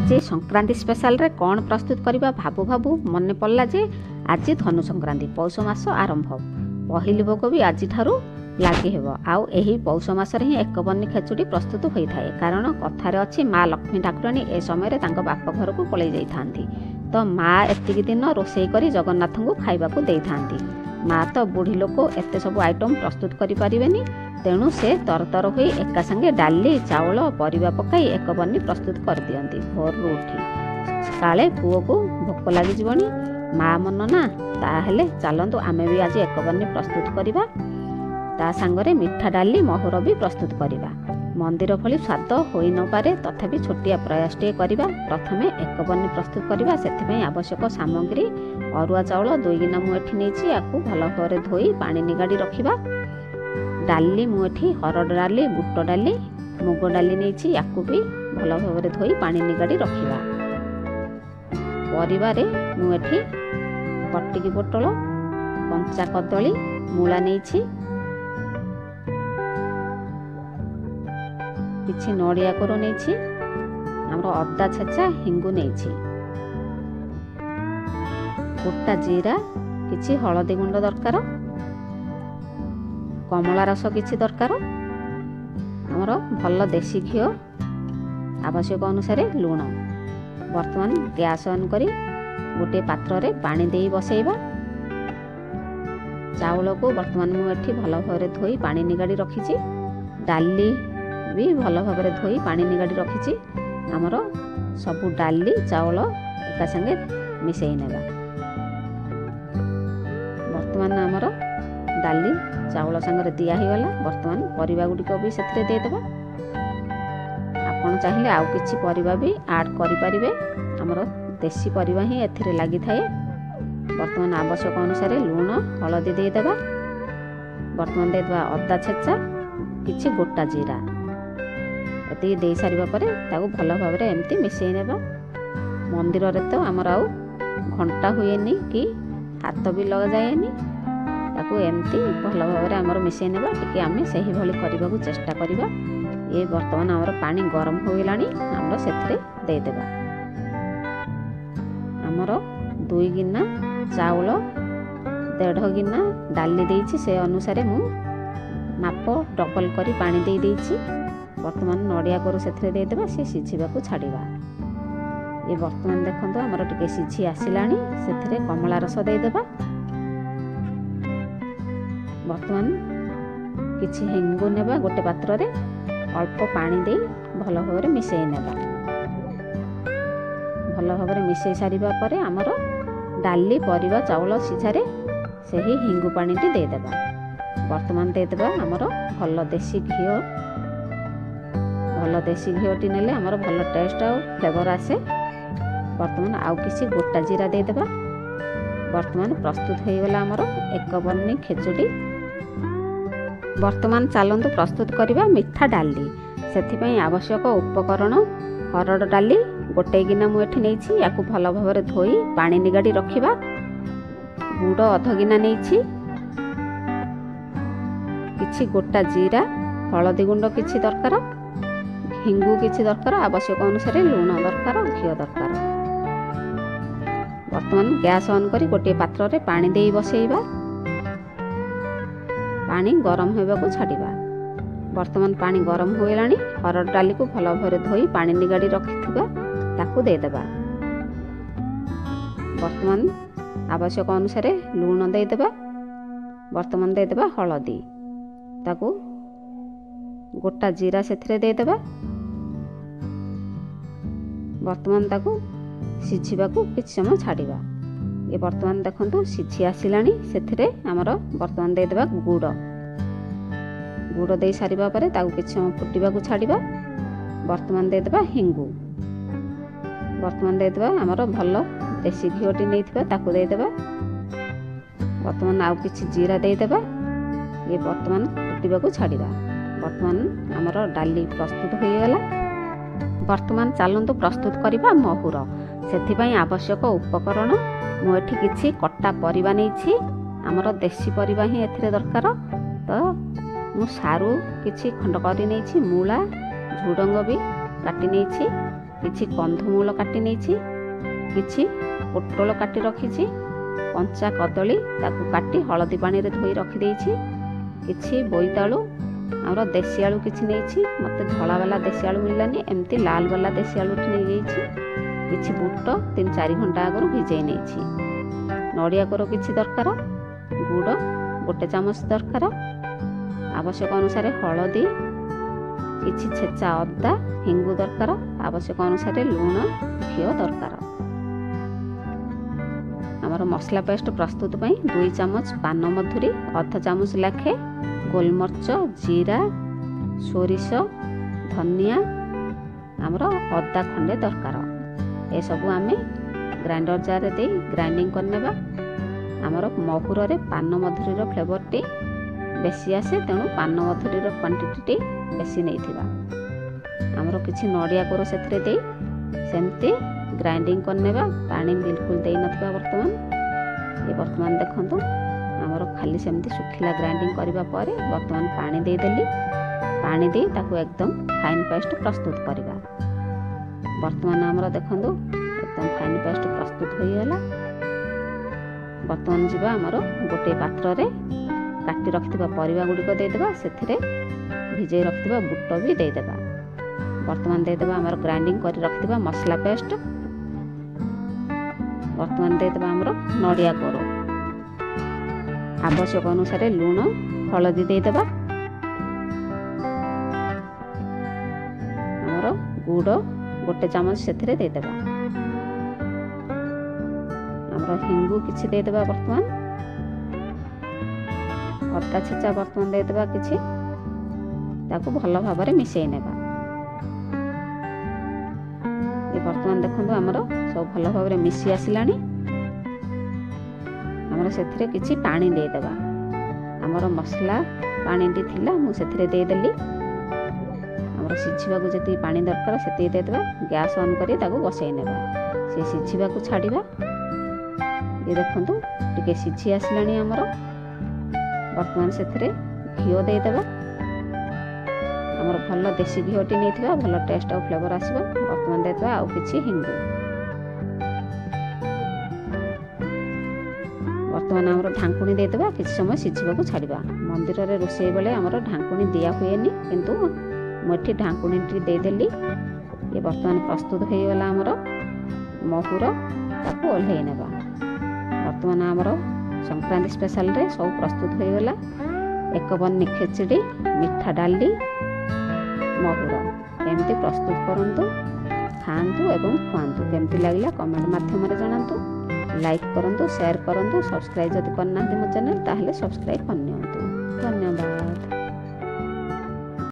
आज संक्रांति स्पेशल रे कौन प्रस्तुत करवा भाबू भाबू मन पड़ला जे आज धनु संक्रांति पौष मास आरंभ पहिली भोग भी आज ठारू लगी हेब आउ एही पौष मासरे ही एक बन्नी खेचुड़ी प्रस्तुत होता है कारण कथार अच्छी माँ लक्ष्मी ठाकुराणी ए समय बाप घर को पलि जाइथांती तो माँ एतिक दिन रोषे करी जगन्नाथ को खाइबा को देइथांती। माँ तो बुढ़ी लोक एत सब आइटम प्रस्तुत करि परिबेनी तेणु से तरतर हुई एका संगे डाली चाउल परिबा पकाई एक बन्नी प्रस्तुत कर दियंती। भोर उठी काले पुओ को भोक लगी जीवनी माँ मन ना ताहेले चलंतु आमे भी आज एक बन्नी प्रस्तुत करिबा ता सांगरे मिठा डाली महुर भी प्रस्तुत करिबा। मंदिर भली स्वाद होई न पारे तथापि छोटिया प्रयासटे करिबा। प्रथमे एक बन्नी प्रस्तुत करिबा सेथिपई आवश्यक सामग्री अरुआ चाउल 2 गिना मु एठी नेछि याकू भल भाबरे धोई पानी निगाड़ी रखिबा। डाली मु एठी हरड डाली बुट डाली मुग डाली नेछि याकू भी भल भाबरे धोई पानी निगाड़ी रखिबा। परिवारे मु एठी कटिकी पोटल कंचा कदली मूला नेछि किछि नड़िया कोरो नेछि हमरो अदा छेचा हिंगु नेछि गोटा जीरा किछि हळदी गुंड दरकार कमला रस किछि दरकार हमरो भल देसी घी आवश्यक अनुसार लूण। वर्तमान गैस ऑन करी गोटे पात्र रे पानी देई बसैबा। चाउल को वर्तमान मु एठी भल भाबरे धोई पानी निगाड़ी रखिछि। डाली भी भल भाबरे धोई पानी निगाड़ी रखिछि। हमरो सबु डाली चाउल एका संगे मिसई नेबा। वर्तमान हमरो डाली चाउल संगे दिया ही गला। वर्तमान परिबा गुडी को भी सेथरे दे देबा। आपण चाहिले आउ किछि परिबा भी ऐड करि परिबे। हमरो देसी परिबा ही एथिरे लागि थाए। वर्तमान आवश्यक अनुसार लूण हळदी दे देबा। वर्तमान दे देबा अदा छेचा किछि गोटा जीरा एति दे सारिबा परे ताको भल भाबरे एम्ति मिसई नेबा। मंदिर रे तो हमर आउ घंटा हुएनी कि हाथ भी लगा जाएनी ताको एम्ति भल भाबरे हमर मिसई नेबा। टिके आमे सही भली करबा को चेष्टा करबा। ये वर्तमान हमर पानी गरम हो गेलानी हमर सेथरे दे देबा। हमर 2 गिना चाउल 1.5 गिना डाली देइछि से अनुसार मु माप डबल करी पानी दे देइछि। वर्तमान नड़िया कोरो सेथरे दे देबा से सिझिबा को छाड़ीबा। ये वर्तमान देखंतो हमर टिके सिझी आसिलानी सेथरे कमला रस दे देबा। वर्तमान किछि हिंगु नेबा गोटे पात्र रे अल्प पानी दे भल भाबरे मिसई नेबा। भल भाबरे मिसई सारिबा परे हमर डाली परिबा चाउल सिझारे सेही हिंगु पानी टी दे देबा। वर्तमान दे देबा हमर भल देसी घी नेले हमर भल टेस्ट आ फ्लेवर आसे। वर्तमान आउ किसी गोटा जीरा दे देबा। वर्तमान प्रस्तुत हो गला हमर एक बन्नी खेचुड़ी। वर्तमान चलंतु प्रस्तुत करिबा मिठा डाली। सेथिपई आवश्यक उपकरण हरड डाली गोटे गिना मु एठी नेछि याकू भल भाबरे धोई पानी निगाड़ी रखिबा। गुड़ अध गिना नेछि किछि गोटा जीरा हळदी गुंड किछि दरकार हिंगु किछि दरकार आवश्यक अनुसार लूण दरकार घी दरकार। वर्तमान गैस ऑन करी गोटे पात्र रे पानी देई बसैबा। पानी गरम होबा को छाड़ीबा। वर्तमान पानी गरम हो गेलानी हरड डाली को भल भाबरे धोई पानी निगाड़ी रखिथिबा ताकू दे देबा। वर्तमान आवश्यक अनुसार लूण दे देबा। वर्तमान दे देबा हळदी ताकू गोटा जीरा सेथरे दे देबा। वर्तमान ताकू सिझिबा को किछ समय छाड़ीबा। ये वर्तमान देखंतु सिझी आसिलानी सेथरे हमर वर्तमान दे देबा गुड़ दे सारिबा परे ताकू किछ समय फुटिबा को छाड़ीबा। वर्तमान दे देबा हिंगु। वर्तमान दे देबा हमर भल देसी घीटी नैथिबा ताकू दे देबा। वर्तमान आउ किछ जीरा दे देबा। ये वर्तमान फुटिबा को छाड़ीबा। वर्तमान हमर डाली प्रस्तुत हो गला। वर्तमान चलंतु प्रस्तुत करिबा महुर। सेथिपई आवश्यक उपकरण मु एठी किछि कट्टा परिबा नेछि। हमर देसी परिबा ही एथिरे दरकार तो मु सारू किछि खंड करि नेछि। मूला झुडंग भी काटी नेछि କିଛି କନ୍ଧମୂଳ କାଟି ନେଇଛି, କିଛି ପୋଟଳ କାଟି ରଖିଛି, କଞ୍ଚା କଦଳୀ ତାକୁ କାଟି ହଳଦୀ ପାଣିରେ ଧୋଇ ରଖିଦେଇଛି, କିଛି ବୋଇତାଳୁ ଆମର ଦେଶୀ ଆଳୁ କିଛି ନେଇଛି, ମୋତେ ଧଳା ବାଲା ଦେଶୀ ଆଳୁ ମିଳିଲାନି, ଏମିତି ଲାଲ ବାଲା ଦେଶୀ ଆଳୁଟି ନେଇଯାଇଛି, କିଛି ବୁଟ 3-4 ଘଣ୍ଟା ଆଗରୁ ଭିଜେଇ ନେଇଛି, ନଡ଼ିଆ କୋର କିଛି ଦରକାର, ଗୁଡ଼ 1 ଚାମଚ ଦରକାର, ଆବଶ୍ୟକ ଅନୁସାରେ ହଳଦୀ, କିଛି ଛେଚା ଅଦା, ହିଙ୍ଗୁ ଦରକାର, ଆବଶ୍ୟକ ଅନୁସାରେ ଲୁଣ, ଘିଅ ଦରକାର। ଆମର ମସଲା ପେଷ୍ଟ ପ୍ରସ୍ତୁତ ପାଇଁ 2 ଚାମଚ ପାନମଧୁରୀ, 1/2 ଚାମଚ ଲେଖେ ଗୋଲମରିଚ, ଜିରା, ସୋରିଷ, ଧନିଆ, ଆମର ଅଦା ଖଣ୍ଡେ ଦରକାର। ଏସବୁ ଆମେ ଗ୍ରାଇଣ୍ଡର ଜାରରେ ଦେଇ ଗ୍ରାଇଣ୍ଡିଙ୍ଗ କରିନେବା। ଆମର ମହୁରରେ ପାନମଧୁରୀର ଫ୍ଲେଭରଟି ବେଶୀ ଆସେ, ତେଣୁ ପାନମଧୁରୀର କ୍ୱାଣ୍ଟିଟି ବେଶୀ ନେଇଥିବା। ଆମର କିଛି ନଡ଼ିଆ କୋର ସେଥିରେ ଦେଇ ସେମିତି ଗ୍ରାଇଣ୍ଡିଙ୍ଗ କରିନେବା, ପାଣି ବିଲକୁଲ ଦେଇନଥିବା। ବର୍ତ୍ତମାନ ଦେଖନ୍ତୁ ଆମର ଖାଲି ସେମିତି ଶୁଖିଲା ଗ୍ରାଇଣ୍ଡିଙ୍ଗ କରିବା ପରେ ବର୍ତ୍ତମାନ ପାଣି ଦେଇଦେଲି, ପାଣି ଦେଇ ତାକୁ ଏକଦମ ଫାଇନ୍ ପେଷ୍ଟ ପ୍ରସ୍ତୁତ କରିବା। ବର୍ତ୍ତମାନ ଆମର ଦେଖନ୍ତୁ ଏକଦମ ଫାଇନ୍ ପେଷ୍ଟ ପ୍ରସ୍ତୁତ ହୋଇଗଲା। ବର୍ତ୍ତମାନ ଯିବା ଆମର ଗୋଟିଏ ପାତ୍ରରେ କାଟି ରଖିଥିବା ପରିବା ଗୁଡ଼ିକ ଦେଇଦେବା, ସେଥିରେ ଭିଜେଇ ରଖିଥିବା ବୁଟ ବି ଦେଇଦେବା। ବର୍ତ୍ତମାନ ଦେଇଦେବା ଆମର ଗ୍ରାଇଣ୍ଡିଙ୍ଗ କରି ରଖିଥିବା ମସଲା ପେଷ୍ଟ, ବର୍ତ୍ତମାନ ଦେଇଦେବା ଆମର ନଡ଼ିଆ କୋର, ଆବଶ୍ୟକ ଅନୁସାରେ ଲୁଣ, ହଳଦୀ ଦେଇଦେବା, ଆମର ଗୁଡ଼ 1 ଚାମଚ ସେଥିରେ ଦେଇଦେବା, ଆମର ହିଙ୍ଗୁ କିଛି ଦେଇଦେବା, ବର୍ତ୍ତମାନ ଅଦା ଛେଚା ବର୍ତ୍ତମାନ ଦେଇଦେବା କିଛି, ତାକୁ ଭଲ ଭାବରେ ମିଶାଇ ନେବା। ବର୍ତ୍ତମାନ ଦେଖନ୍ତୁ ଆମର ସବୁ ଭଲ ଭାବରେ ମିଶି ଆସିଲାଣି। ଆମର ସେଥିରେ କିଛି ପାଣି ଦେଇଦେବା, ଆମର ମସଲା ପାଣିଟି ଥିଲା ମୁଁ ସେଥିରେ ଦେଇଦେଲି, ଆମର ସିଝିବାକୁ ଯେତିକି ପାଣି ଦରକାର ସେତିକି ଦେଇଦେବା। ଗ୍ୟାସ୍ ଅନ୍ କରି ତାକୁ ବସାଇ ନେବା, ସେ ସିଝିବାକୁ ଛାଡ଼ିବା। ଇଏ ଦେଖନ୍ତୁ ଟିକେ ସିଝି ଆସିଲାଣି ଆମର। ବର୍ତ୍ତମାନ ସେଥିରେ ଘିଅ ଦେଇଦେବା, ଆମର ଭଲ ଦେଶୀ ଘିଅଟି ନେଇଥିବା, ଭଲ ଟେଷ୍ଟ ଆଉ ଫ୍ଲେଭର ଆସିବ। ବର୍ତ୍ତମାନ ଦେଇଦେବା ଆଉ କିଛି ହିଙ୍ଗୁ। ବର୍ତ୍ତମାନ ଆମର ଢାଙ୍କୁଣୀ ଦେଇଦେବା, କିଛି ସମୟ ସିଝିବାକୁ ଛାଡ଼ିବା। ମନ୍ଦିରରେ ରୋଷେଇ ବେଳେ ଆମର ଢାଙ୍କୁଣୀ ଦିଆ ହୁଏନି, କିନ୍ତୁ ମୁଁ ଏଠି ଢାଙ୍କୁଣୀଟି ଦେଇଦେଲି। ଏ ବର୍ତ୍ତମାନ ପ୍ରସ୍ତୁତ ହୋଇଗଲା ଆମର ମହୁର, ତାକୁ ଓହ୍ଲାଇ ନେବା। ବର୍ତ୍ତମାନ ଆମର ସଂକ୍ରାନ୍ତି ସ୍ପେଶାଲରେ ସବୁ ପ୍ରସ୍ତୁତ ହୋଇଗଲା। ଏକବର୍ଣ୍ଣୀ ଖେଚୁଡ଼ି, ମିଠା ଡାଲି, ମହୁର। ଏମିତି ପ୍ରସ୍ତୁତ କରନ୍ତୁ, ଖାଆନ୍ତୁ ଏବଂ ଖୁଆନ୍ତୁ। କେମିତି ଲାଗିଲା କମେଣ୍ଟ ମାଧ୍ୟମରେ ଜଣାନ୍ତୁ। ଲାଇକ୍ କରନ୍ତୁ, ସେୟାର କରନ୍ତୁ, ସବସ୍କ୍ରାଇବ୍ ଯଦି କରିନାହାନ୍ତି ମୋ ଚ୍ୟାନେଲ୍ ତାହେଲେ ସବସ୍କ୍ରାଇବ୍ କରିନିଅନ୍ତୁ। ଧନ୍ୟବାଦ।